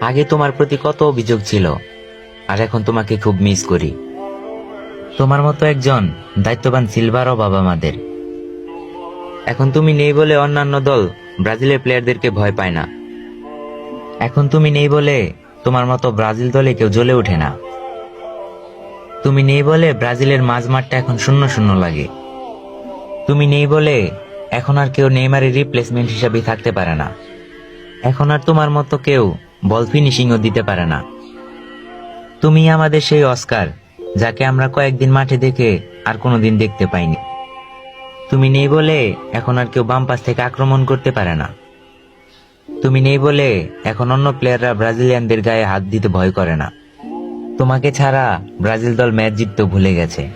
আগে তোমার প্রতি কত অভিযোগ ছিল, আর এখন তোমাকে খুব মিস করি। তোমার মতো একজন দায়িত্ববান সিলভার অভাব আমাদের। এখন তুমি নেই বলে অন্যান্য দল ব্রাজিলের প্লেয়ারদেরকে ভয় পায় না। এখন তুমি নেই বলে তোমার মতো ব্রাজিল দলে কেউ জ্বলে ওঠে না। তুমি নেই বলে ব্রাজিলের মাঝমাঠটা এখন শূন্য শূন্য লাগে। তুমি নেই বলে এখন আর কেউ নেইমারের রিপ্লেসমেন্ট হিসাবে থাকতে পারে না। এখন আর তোমার মতো কেউ বল ফিনিশিংও দিতে পারে না। তুমি আমাদের সেই অস্কার, যাকে আমরা কয়েকদিন মাঠে দেখে আর কোনোদিন দেখতে পাইনি। তুমি নেই বলে এখন আর কেউ বাম পাশ থেকে আক্রমণ করতে পারে না। তুমি নেই বলে এখন অন্য প্লেয়াররা ব্রাজিলিয়ানদের গায়ে হাত দিতে ভয় করে না। তোমাকে ছাড়া ব্রাজিল দল ম্যাচ জিততেও ভুলে গেছে।